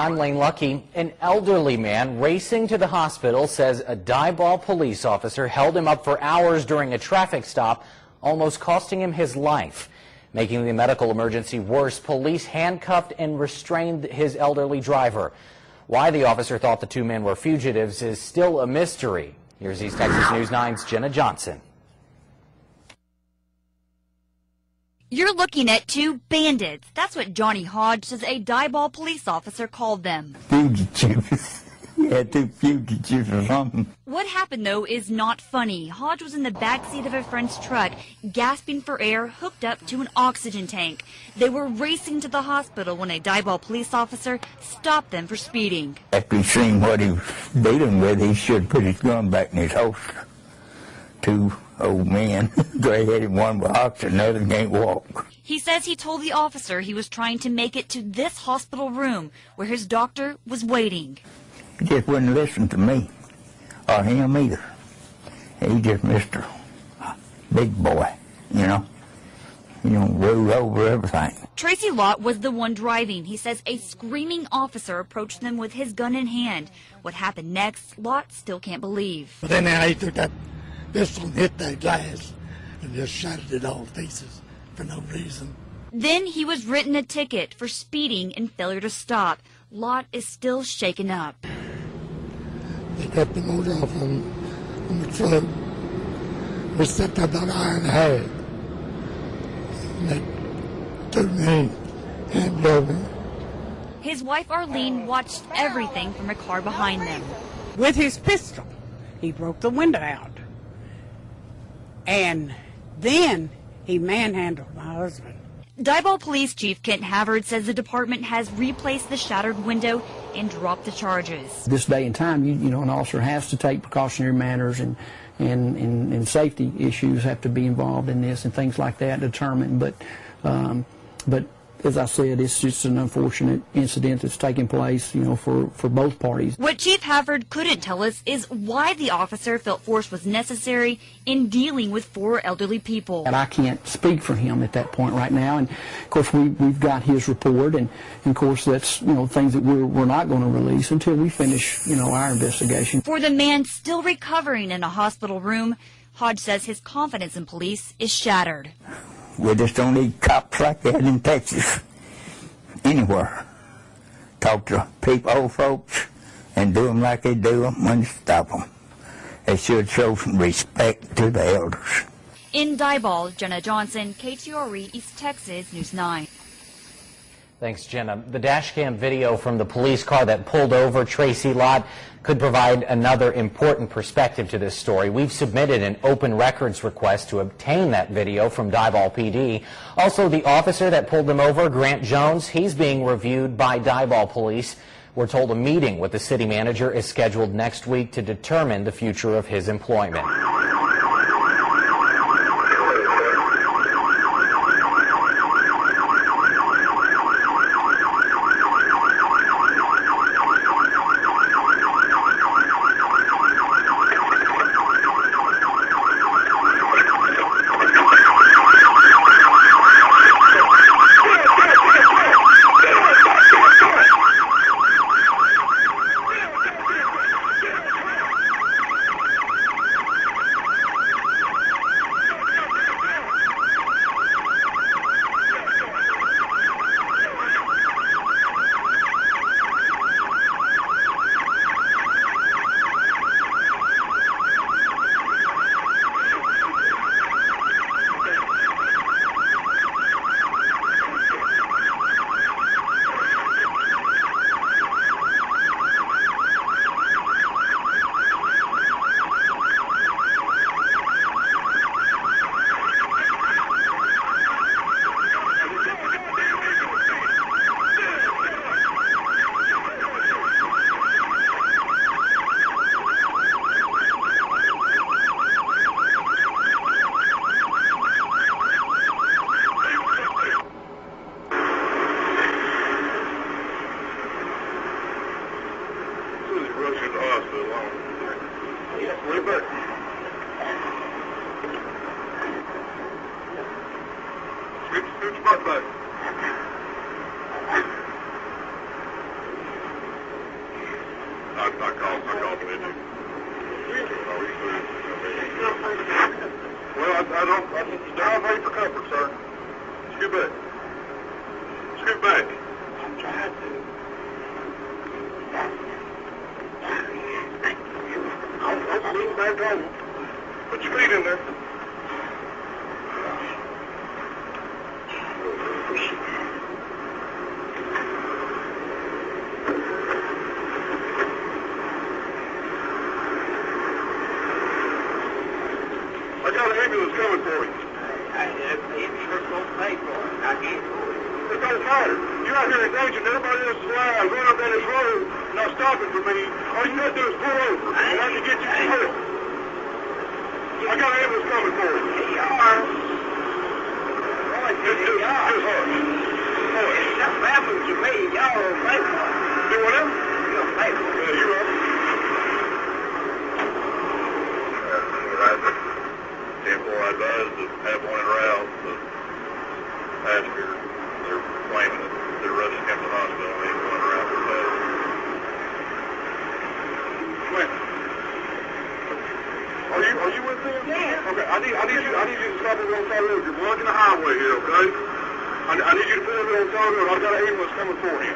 I'm Lane Lucky. An elderly man racing to the hospital says a Diboll police officer held him up for hours during a traffic stop, almost costing him his life. Making the medical emergency worse, police handcuffed and restrained his elderly driver. Why the officer thought the two men were fugitives is still a mystery. Here's East Texas News 9's Jenna Johnson. You're looking at two bandits. That's what Johnny Hodge says a Diboll police officer called them. Fugitives. Yeah, two fugitives or something. What happened, though, is not funny. Hodge was in the backseat of a friend's truck, gasping for air, hooked up to an oxygen tank. They were racing to the hospital when a Diboll police officer stopped them for speeding. After he's seen what he was dealing with, he should put his gun back in his holster. Two old men, gray-headed, one with oxygen, the other can't walk. He says he told the officer he was trying to make it to this hospital room where his doctor was waiting. He just wouldn't listen to me or him either. He just Mr. Big Boy, you know, rule over everything. Tracy Lott was the one driving. He says a screaming officer approached them with his gun in hand. What happened next, Lott still can't believe. But then he took that pistol and hit that glass and just shattered it all to pieces for no reason. Then he was written a ticket for speeding and failure to stop. Lott is still shaken up. They cut the motor off on the truck. We sat there about an hour and a half. And they took me and drove me. His wife Arlene watched everything from a car behind them. With his pistol, he broke the window out. And then he manhandled my husband. Diboll Police Chief Kent Havard says the department has replaced the shattered window and dropped the charges. This day and time, an officer has to take precautionary manners and safety issues have to be involved in this and things like that to determine. But as I said, it's just an unfortunate incident that's taking place, for both parties. What Chief Havard couldn't tell us is why the officer felt force was necessary in dealing with four elderly people. And I can't speak for him at that point right now. And of course, we've got his report, and of course, that's things that we're not going to release until we finish our investigation. For the man still recovering in a hospital room, Hodge says his confidence in police is shattered. We just don't need cops like that in Texas, anywhere. Talk to people, old folks, and do them like they do them and stop them. They should show some respect to the elders. In Diboll, Jenna Johnson, KTRE East Texas News 9. Thanks, Jenna. The dash cam video from the police car that pulled over Tracy Lott could provide another important perspective to this story. We've submitted an open records request to obtain that video from Diboll PD. Also, the officer that pulled them over, Grant Jones, he's being reviewed by Diboll Police. We're told a meeting with the city manager is scheduled next week to determine the future of his employment. I called him, didn't you? Well, I'm ready for comfort, sir. Scoot back. Scoot back. I'm trying to. I'll move back home. Put your feet in there. I got an ambulance coming for you. It don't matter. You're out here endangering everybody else's lives, going up down this road, not stopping for me. All you got to do is pull over, and I can get you some help. I got an ambulance coming for you. Just hush. If something happens to me, y'all will pay for it. Do whatever? You'll pay for it. Yeah, you're right. Therefore, I advise to have one en route. The passenger, they're claiming that they're rushing him to the hospital. They need one en route for that. Clint, are you with them? Yeah. Okay, I need you to stop over on the side of the road. You're blocking the highway here, okay? I need you to pull over on the side of the road. I've got an ambulance coming for him.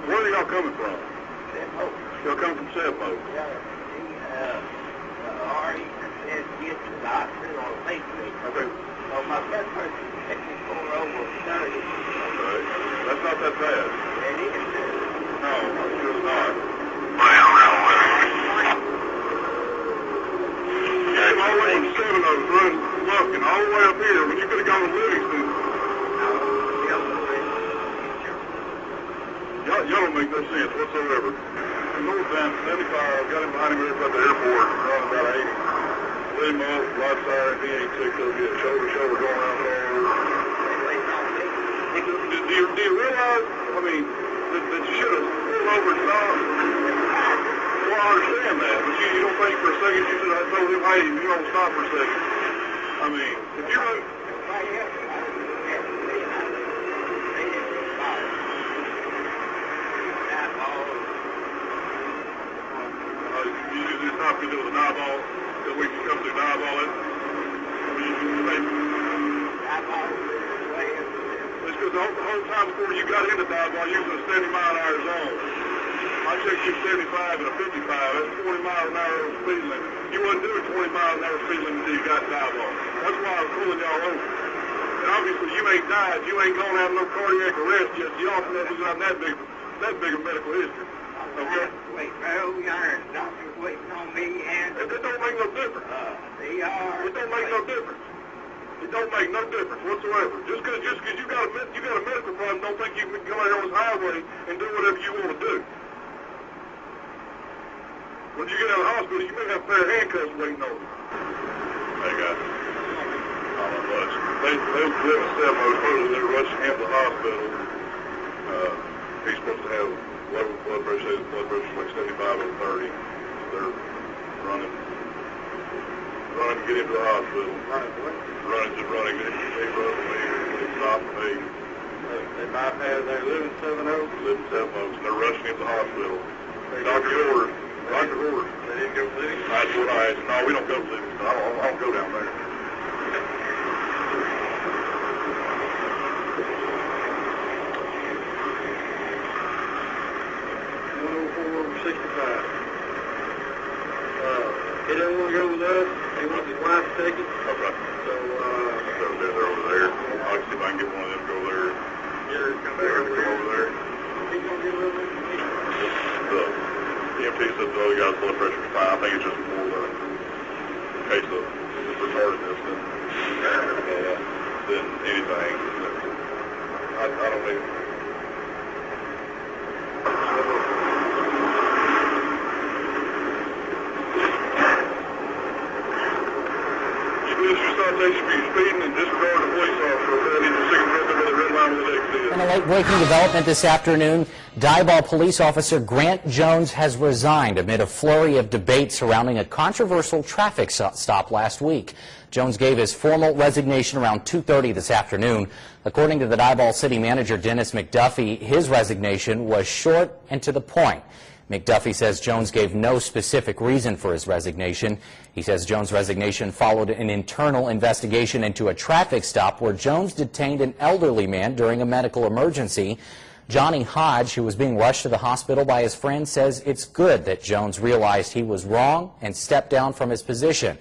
Where are y'all coming from? Y'all come from Sebmo. Ari said get to the hospital on Lake Street. Okay. So my first person took me over 30. Okay. That's not that bad. It is. No, it's not. Came all the way from 7 Oaks, running Lufkin, all the way up here when you could have gone to Livingston. Y'all don't make no sense whatsoever. Northbound 75, got him behind him here at the airport, running about 80. Let him off, light siren, he ain't sick, so get shoulder going around the Do you realize, I mean, that you should have pulled over and stopped? Well, I understand that, but you don't think for a second you should have told him, hey, you don't stop for a second. I mean, if you're not... You just stop because it was a dive-ball, that we can come through dive-ball it. It's because the whole time before you got into dive-ball, you was in a 70-mile-an-hour zone. I checked you 75 and a 55. That's 40 miles an hour speed limit. You wasn't doing 20 miles an hour speed limit until you got dive-ball. That's why I was pulling y'all over. And obviously you ain't died. You ain't gonna have no cardiac arrest yet. You often have got that big of medical history. Okay? Wait, we are doctors waiting on me, and It don't make no difference. they are. It don't make no difference. It don't make no difference whatsoever. Just because you got a medical problem, don't think you can go out here on this highway and do whatever you want to do. When you get out of the hospital, you may have a pair of handcuffs waiting on you. Hey guys, not much. They live in Sebmo. They're rushing him to the hospital. He's supposed to have low blood pressure. His blood pressure is like 75 over 30. They're running to get him to the hospital. Running. They run me. They stop me. They bypass. They live in 7 Oaks. And they're rushing him to the hospital. Doctor's orders. They didn't go to Livingston. That's what I asked. No, we don't go to Livingston. I don't go down there. He doesn't want to go with us. He wants his wife to take it. Okay. So, They're over there. I'll see if I can get one of them to go there. yeah, he's going to They're go going to go over there. He's going to get a little bit of The EMT said the other guy's blood pressure is fine. I think it's just more of a case of retardedness than anything. I don't think. issue a citation for you speeding and disregard the police officer. That is a cigarette where the red line will exist. In a late-breaking development this afternoon, Diboll police officer Grant Jones has resigned amid a flurry of debate surrounding a controversial traffic stop last week. Jones gave his formal resignation around 2:30 this afternoon. According to the Diboll city manager, Dennis McDuffie, his resignation was short and to the point. McDuffie says Jones gave no specific reason for his resignation. He says Jones' resignation followed an internal investigation into a traffic stop where Jones detained an elderly man during a medical emergency. Johnny Hodge, who was being rushed to the hospital by his friend, says it's good that Jones realized he was wrong and stepped down from his position.